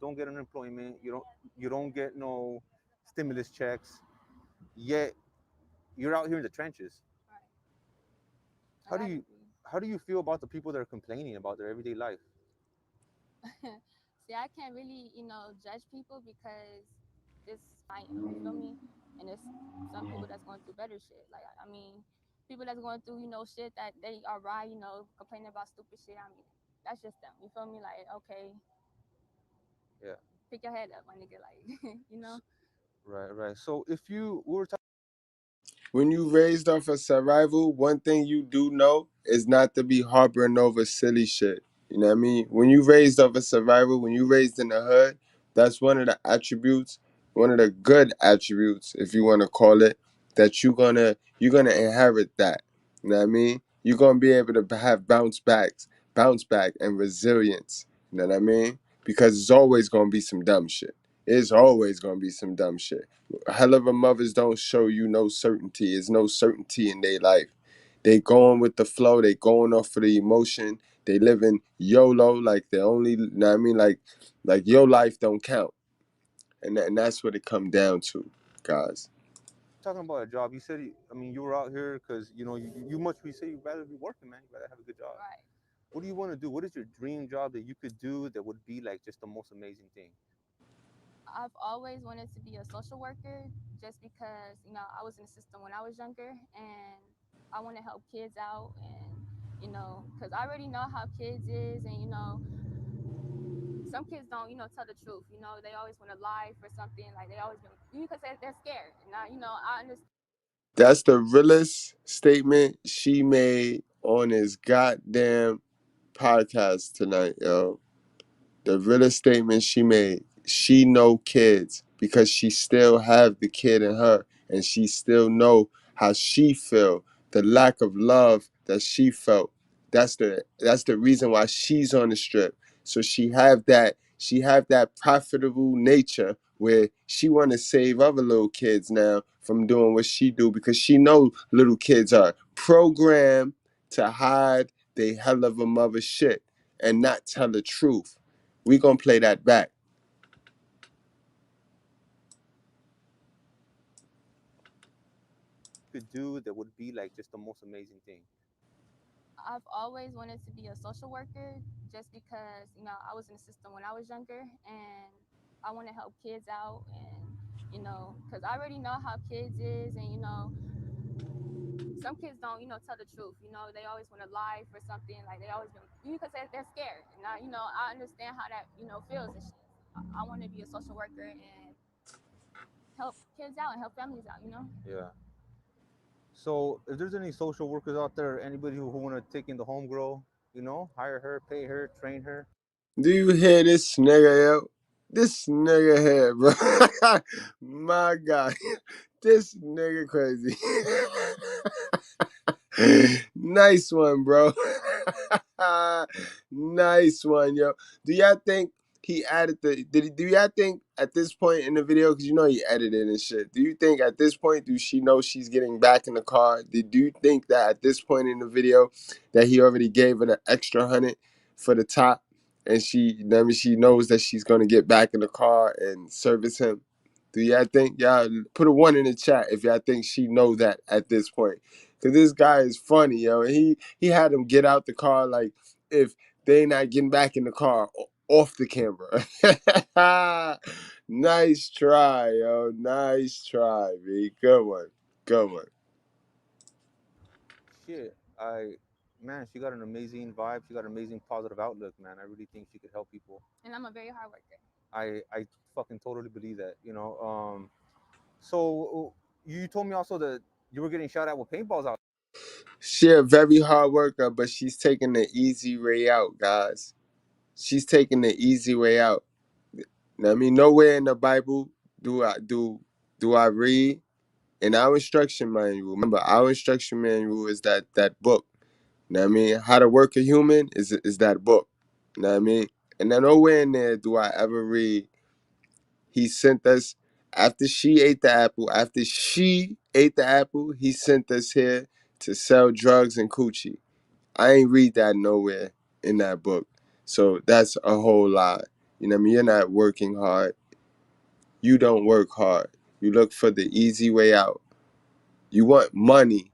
don't get unemployment. You don't get no stimulus checks. Yet you're out here in the trenches. How do you how do you feel about the people that are complaining about their everyday life? See, I can't really, judge people because this I am, you feel me? And it's some people that's going through better shit. Like, I mean, people that's going through, shit that they are right, complaining about stupid shit. I mean, that's just them. You feel me? Like, okay, Yeah. pick your head up, my nigga. Like, Right. So if you we were talking When you raised off of survival, one thing you do know is not to be harboring over silly shit. You know what I mean? When you raised off of survival, when you raised in the hood, that's one of the attributes, one of the good attributes, if you want to call it, that you're gonna inherit that. You know what I mean? You're gonna be able to have bounce back and resilience. You know what I mean? Because it's always gonna be some dumb shit. It's always gonna be some dumb shit. Hell of a mothers don't show you no certainty. There's no certainty in their life. They going with the flow. They going off of the emotion. They living YOLO, like they only. You know what I mean, like your life don't count, and that's what it come down to, guys. about a job, you said you were out here because you much we say you'd rather be working, man. You'd rather have a good job. right. What do you want to do? What is your dream job that you could do that would be like just the most amazing thing? I've always wanted to be a social worker just because, I was in the system when I was younger and I want to help kids out and, because I already know how kids is and, some kids don't, tell the truth. They always want to lie for something. Like they always been, because they're scared. And I understand. That's the realest statement she made on his goddamn podcast tonight, yo. The realest statement she made. She know kids because she still have the kid in her, and she still know how she feel, the lack of love that she felt. That's the reason why she's on the strip. So she have that profitable nature where she want to save other little kids now from doing what she do because she know little kids are programmed to hide they hell of a mother shit and not tell the truth. We gonna play that back. Could do that would be like just the most amazing thing. I've always wanted to be a social worker just because, I was in the system when I was younger and I want to help kids out and, because I already know how kids is and, some kids don't, tell the truth. They always want to lie for something. Like they always been, because they're scared. And I understand how that, feels and shit. I want to be a social worker and help kids out and help families out. Yeah. So if there's any social workers out there, anybody who want to take in the homegirl, hire her, pay her, train her. Do you hear this nigga, yo? This nigga here, bro. My God. This nigga crazy. Nice one, bro. Nice one, yo. Do y'all think he added do y'all think at this point in the video, because he edited and shit, do you think at this point, do she know she's getting back in the car? Do you think that at this point in the video that he already gave her the extra 100 for the top and she knows that she's going to get back in the car and service him? Do y'all think, y'all put a 1 in the chat if y'all think she know that at this point? Cause this guy is funny, yo. He had him get out the car like if they not getting back in the car off the camera. Nice try, yo. Nice try, B. Good one. Good one. Shit, man, she got an amazing vibe. She got an amazing positive outlook, man. I really think she could help people. And I'm a very hard worker. I fucking totally believe that. So you told me also that you were getting shot at with paintballs out. She a very hard worker, but she's taking the easy way out, guys. She's taking the easy way out. I mean, nowhere in the Bible do I read in our instruction manual. Remember, our instruction manual is that book. You know what I mean? How to work a human is that book. You know what I mean? And then nowhere in there do I ever read he sent us after she ate the apple, he sent us here to sell drugs and coochie. I ain't read that nowhere in that book. So that's a whole lot. You know what I mean? You're not working hard. You don't work hard. You look for the easy way out. You want money,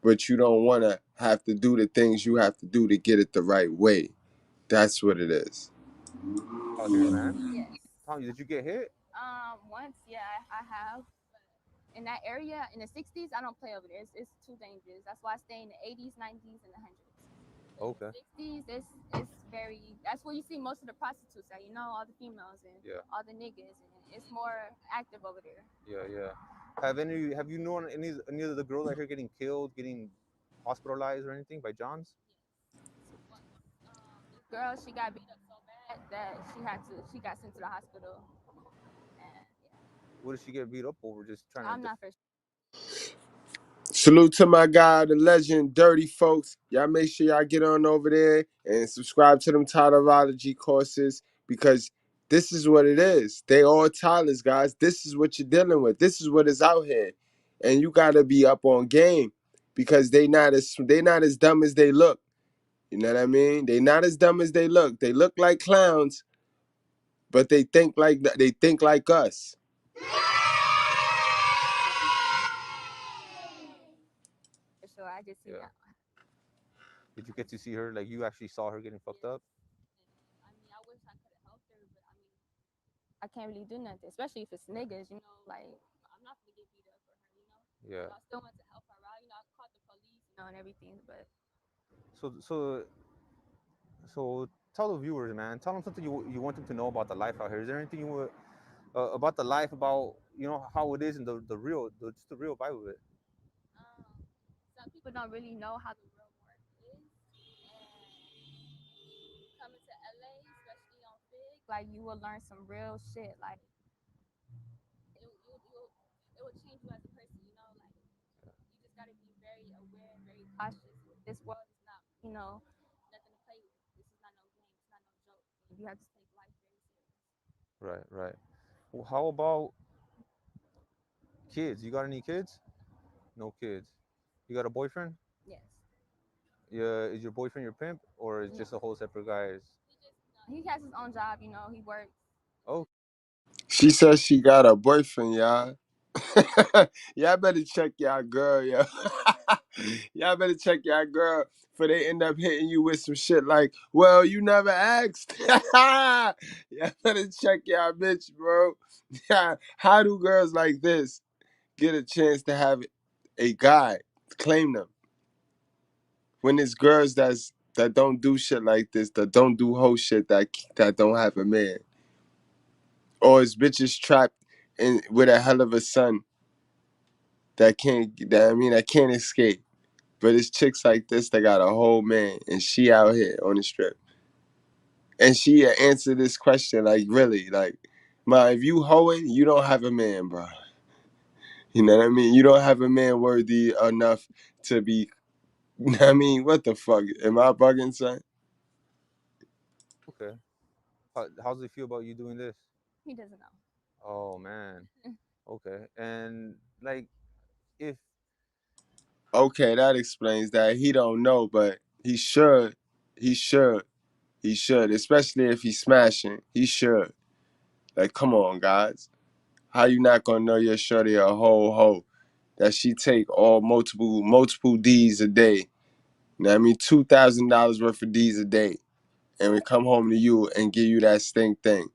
but you don't want to have to do the things you have to do to get it the right way. That's what it is. Out here, man. Yes. Tommy, did you get hit? Once, yeah, I have. In that area, in the 60s, I don't play over there. It's too dangerous. That's why I stay in the 80s, 90s, and the 100s. In Okay. the 60s, it's very. That's where you see most of the prostitutes at. You know, all the females and Yeah. all the niggas, and it's more active over there. Yeah, yeah. Have you known any of the girls out here getting killed, getting hospitalized or anything by Johns? Once, this girl, she got beat up so bad that she got sent to the hospital, and yeah, What did she get beat up over? Just trying to I'm not for sure. Salute to my guy, the legend, Dirty Folks. Y'all make sure y'all get on over there and subscribe to them tautology courses because this is what it is. They all Tyler's, guys. This is what you're dealing with. This is what is out here. And you gotta be up on game because they not as dumb as they look. You know what I mean? They not as dumb as they look. They look like clowns, but they think like us. For sure, I just seen yeah. that. Did you get to see her? Like you actually saw her getting fucked up? I mean, I wish I could have helped her, but I mean, I can't really do nothing, especially if it's niggas. You know, like I'm not gonna get beat up for her. You know, Yeah. so I still want to help her out. You know, I called the police, you know, and everything, but So tell the viewers, man. Tell them something you want them to know about the life out here. Is there anything you would about the life, about how it is in just the real vibe of it? um, some people don't really know how the real work is, and coming to LA, especially on Fig, like you will learn some real shit. Like it will change you as a person. You know, like you just got to be very aware, very cautious. This world is not, you know, nothing to play with. This is not no game. It's not no joke. You have to take life very serious. Right, right. Well, how about kids? You got any kids? No kids. You got a boyfriend? Yes. Yeah, is your boyfriend your pimp or is No. just a whole separate guys? He just, he has his own job. You know, he works. Oh, She says she got a boyfriend, y'all. Y'all better check y'all girl, yo. Y'all better check y'all girl for they end up hitting you with some shit like, well, you never asked. Y'all better check y'all bitch, bro. Yeah. How do girls like this get a chance to have a guy claim them when it's girls that don't do shit like this, that don't do whole shit, that don't have a man, or it's bitches trapped in with a hell of a son that can't escape. But it's chicks like this that got a whole man and she out here on the strip. And she answered this question like really, like, ma, if you hoeing, you don't have a man, bro. You know what I mean? You don't have a man worthy enough to be. I mean, what the fuck? Am I bugging, son? okay. How does he feel about you doing this? He doesn't know. Oh man. Okay. And like, if Okay, that explains that. He don't know, but he should. He should. He should. Especially if he's smashing. He should. Like, come on, guys. How you not gonna know your shorty a whole hoe? That she take all multiple D's a day. You know what I mean? $2,000 worth of D's a day. And we come home to you and give you that stink thing.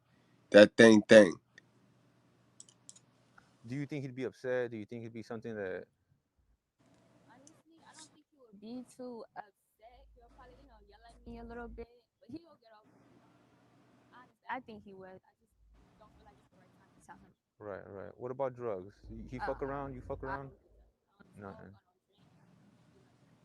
That thing. do you think he'd be upset? Do you think it'd be something that Honestly, I don't think he would be too upset. He'll probably, you know, yell at me a little bit, but he will get over it. You know, honestly, I think he would. I just don't feel like it's the right time to tell him. right, right. What about drugs? He fuck around, you fuck I around? don't do drugs. I don't smoke. Nothing. I don't drink. I don't do none of that.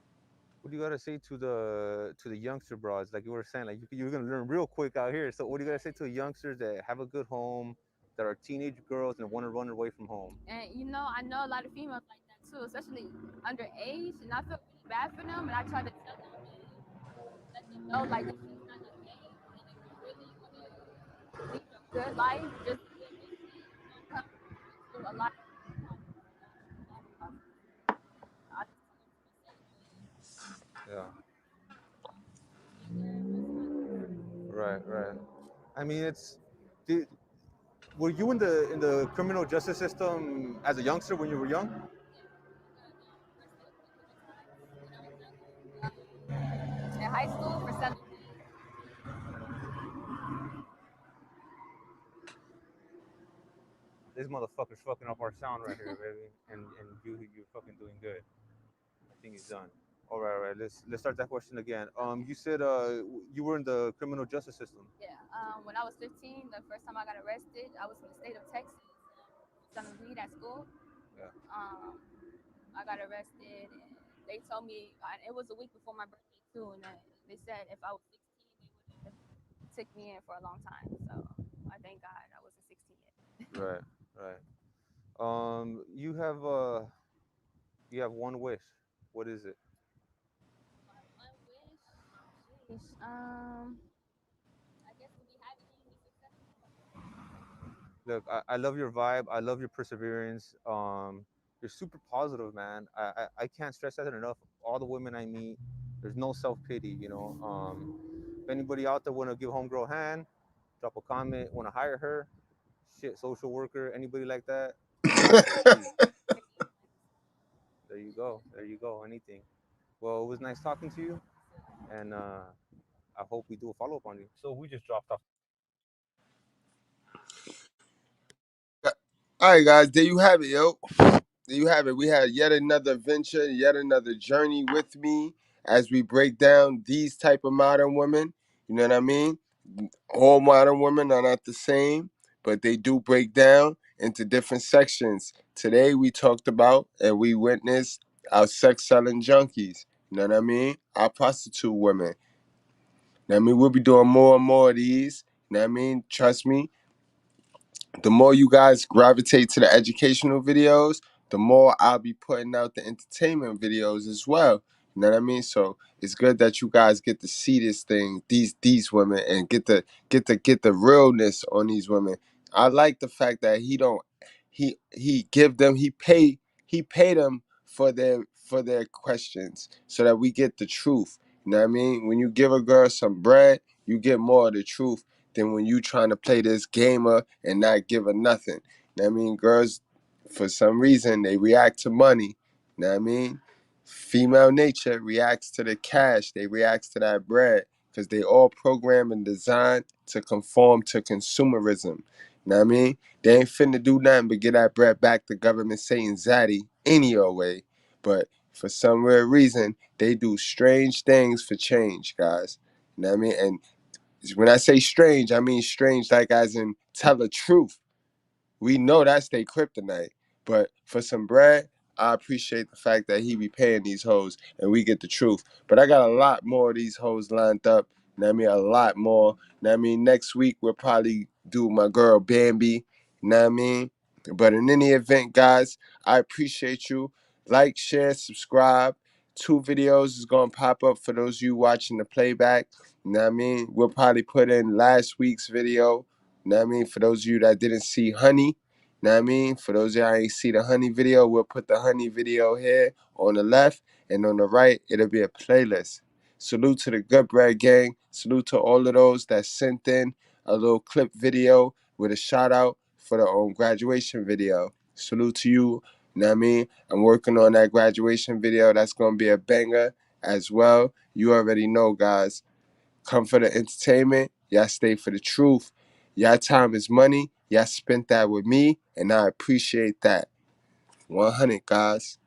What do you gotta say to the youngster broads? Like you were saying, like you're gonna learn real quick out here. So what do you gotta say to the youngsters that have a good home, that are teenage girls and want to run away from home? And you know, I know a lot of females like that too, especially underage. And I feel really bad for them. And I try to tell them and let them know like this shit's not no game. And if you really want to lead a good life, just be in this shit. You're gonna come into a lot of problems, you know, a lot of problems. I just tell them to be safe and Yeah. you know, stay there, rest my life. Right, right. I mean, did, were you in the criminal justice system as a youngster when you were young? In high school for selling. This motherfucker's fucking up our sound right here, baby. And you're fucking doing good. I think he's done. All right, all right. Let's start that question again. You said you were in the criminal justice system. Yeah. When I was 15, the first time I got arrested, I was in the state of Texas selling weed at school. Yeah. I got arrested, and they told me it was a week before my birthday too, and they said if I was 16, they would have took me in for a long time. So I thank God I wasn't 16 yet. Right, right. You have one wish. What is it? My one wish, sheesh, I guess to be happy and be successful. Look, I love your vibe. I love your perseverance. You're super positive, man. I can't stress that enough. All the women I meet, there's no self pity. You know, if anybody out there want to give homegirl a hand, drop a comment. Want to hire her? Shit, social worker, anybody like that? I got you. Please. There you go. There you go. Anything. Well, it was nice talking to you, and I hope we do a follow up on you. So we just dropped off. All right, guys, there you have it, yo. There you have it. We had yet another venture, yet another journey with me as we break down these type of modern women. You know what I mean? All modern women are not the same, but they do break down into different sections. Today we talked about and we witnessed our sex selling junkies. You know what I mean? Our prostitute women. You know what I mean? We'll be doing more and more of these. You know what I mean? Trust me, the more you guys gravitate to the educational videos, the more I'll be putting out the entertainment videos as well. You know what I mean? So it's good that you guys get to see this thing, these women, and get the realness on these women. I like the fact that he give them he pay them for their questions so that we get the truth. You know what I mean? When you give a girl some bread, you get more of the truth than when you trying to play this gamer and not give her nothing. You know what I mean? Girls, for some reason, they react to money. You know what I mean? Female nature reacts to the cash. They react to that bread because they all programmed and designed to conform to consumerism. You know what I mean? They ain't finna do nothing but get that bread back to government saying zaddy any old way. But for some weird reason, they do strange things for change, guys. You know what I mean? And when I say strange, I mean strange like as in tell the truth. We know that's their kryptonite. But for some bread, I appreciate the fact that he be paying these hoes and we get the truth. But I got a lot more of these hoes lined up. You know what I mean? A lot more. You know what I mean? Next week we'll probably do my girl Bambi. You know what I mean? But in any event, guys, I appreciate you. Like, share, subscribe. 2 videos is gonna pop up for those of you watching the playback. You know what I mean? We'll probably put in last week's video. You know what I mean? For those of you that didn't see Honey, you know what I mean? For those of y'all ain't see the Honey video, we'll put the Honey video here on the left, and on the right, it'll be a playlist. Salute to the Goodbread gang. Salute to all of those that sent in a little clip video with a shout out for the graduation video. Salute to you. You know what I mean? I'm working on that graduation video. That's going to be a banger as well. You already know, guys. Come for the entertainment. Y'all stay for the truth. Y'all time is money. Y'all spent that with me, and I appreciate that. 100, guys.